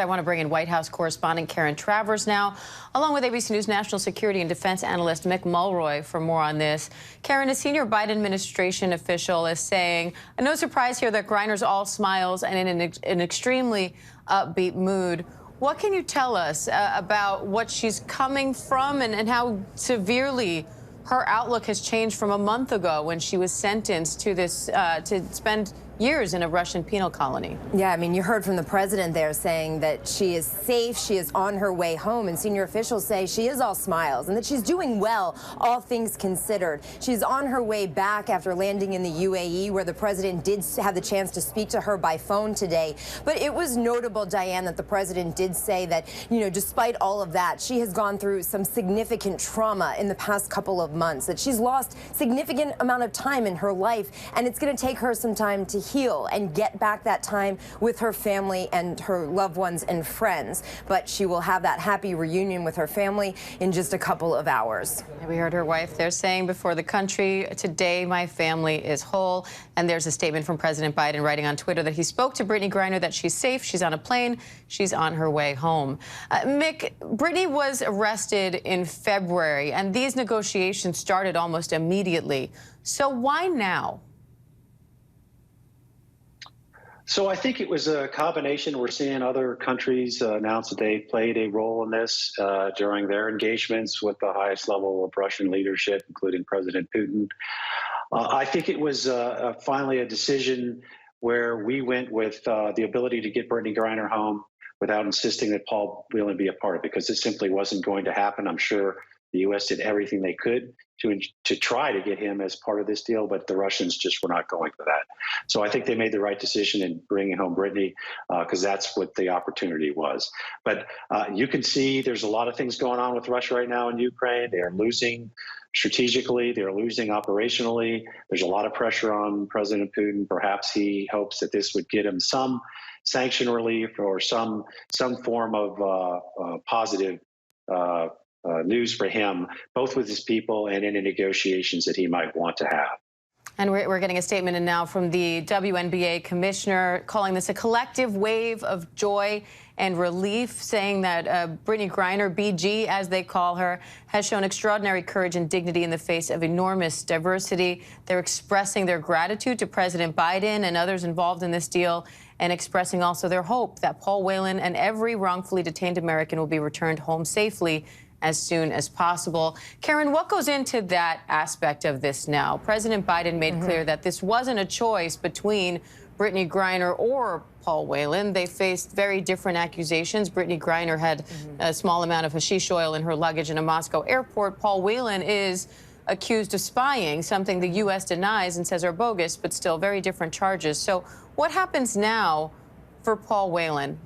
I want to bring in White House correspondent Karen Travers now, along with ABC News national security and defense analyst Mick Mulroy for more on this. Karen, a senior Biden administration official is saying, no surprise here that Griner's all smiles and in an extremely upbeat mood. What can you tell us about what she's coming from and how severely her outlook has changed from a month ago when she was sentenced to this to spend years in a Russian penal colony? Yeah, I mean, you heard from the president there saying that she is safe, she is on her way home, and senior officials say she is all smiles and that she's doing well, all things considered. She's on her way back after landing in the UAE, where the president did have the chance to speak to her by phone today. But it was notable, Diane, that the president did say that, you know, despite all of that, she has gone through some significant trauma in the past couple of months, that she's lost significant amount of time in her life, and it's going to take her some time to heal and get back that time with her family and her loved ones and friends. But she will have that happy reunion with her family in just a couple of hours. We heard her wife there saying before the country, today my family is whole. And there's a statement from President Biden writing on Twitter that he spoke to Brittany Griner, that she's safe, she's on a plane, she's on her way home. Mick, Brittany was arrested in February, and these negotiations started almost immediately. So why now? So I think it was a combination. We're seeing other countries announce that they played a role in this during their engagements with the highest level of Russian leadership, including President Putin. I think it was finally a decision where we went with the ability to get Brittany Griner home without insisting that Paul Whelan be a part of it, because it simply wasn't going to happen. I'm sure the U.S. did everything they could to try to get him as part of this deal, but the Russians just were not going for that. So I think they made the right decision in bringing home Brittany, because that's what the opportunity was. But you can see there's a lot of things going on with Russia right now in Ukraine. They are losing strategically, they're losing operationally. There's a lot of pressure on President Putin. Perhaps he hopes that this would get him some sanction relief or some form of positive news for him, both with his people and in the negotiations that he might want to have. And we're getting a statement in now from the WNBA commissioner, calling this a collective wave of joy and relief, saying that Brittany Griner, BG as they call her, has shown extraordinary courage and dignity in the face of enormous diversity. They're expressing their gratitude to President Biden and others involved in this deal, and expressing also their hope that Paul Whelan and every wrongfully detained American will be returned home safely as soon as possible. Karen, what goes into that aspect of this now? President Biden made clear that this wasn't a choice between Brittany Griner or Paul Whelan. They faced very different accusations. Brittany Griner had a small amount of hashish oil in her luggage in a Moscow airport. Paul Whelan is accused of spying, something the U.S. denies and says are bogus, but still very different charges. So what happens now for Paul Whelan?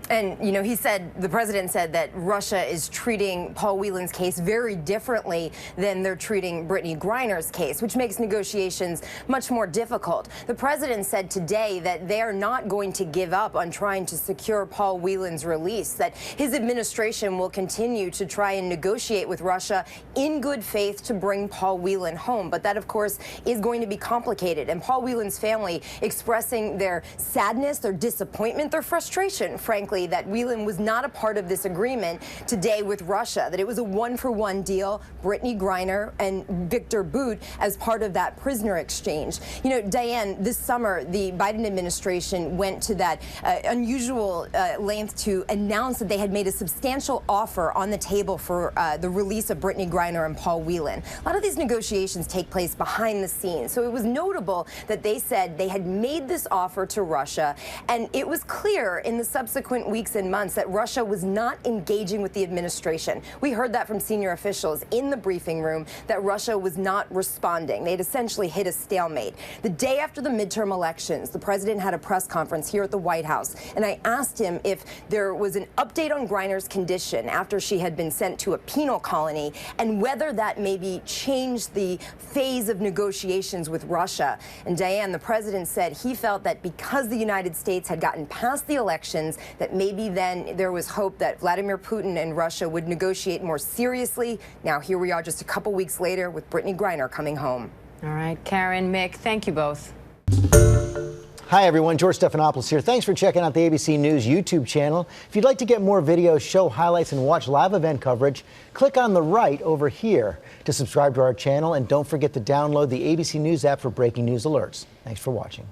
And, you know, the president said that Russia is treating Paul Whelan's case very differently than they're treating Brittany Griner's case, which makes negotiations much more difficult. The president said today that they are not going to give up on trying to secure Paul Whelan's release, that his administration will continue to try and negotiate with Russia in good faith to bring Paul Whelan home. But that, of course, is going to be complicated. And Paul Whelan's family expressing their sadness, their disappointment, their frustration, frankly, that Whelan was not a part of this agreement today with Russia, that it was a one-for-one deal, Brittany Griner and Victor Bout as part of that prisoner exchange. You know, Diane, this summer, the Biden administration went to that unusual length to announce that they had made a substantial offer on the table for the release of Brittany Griner and Paul Whelan. A lot of these negotiations take place behind the scenes, so it was notable that they said they had made this offer to Russia, and it was clear in the subsequent weeks and months that Russia was not engaging with the administration. We heard that from senior officials in the briefing room, that Russia was not responding. They'd essentially hit a stalemate. The day after the midterm elections, the president had a press conference here at the White House, and I asked him if there was an update on Griner's condition after she had been sent to a penal colony, and whether that maybe changed the phase of negotiations with Russia. And Diane, the president said he felt that because the United States had gotten past the elections, that maybe then there was hope that Vladimir Putin and Russia would negotiate more seriously. Now here we are just a couple weeks later with Brittany Griner coming home. All right, Karen, Mick, thank you both. Hi, everyone. George Stephanopoulos here. Thanks for checking out the ABC News YouTube channel. If you'd like to get more videos, show highlights, and watch live event coverage, click on the right over here to subscribe to our channel. And don't forget to download the ABC News app for breaking news alerts. Thanks for watching.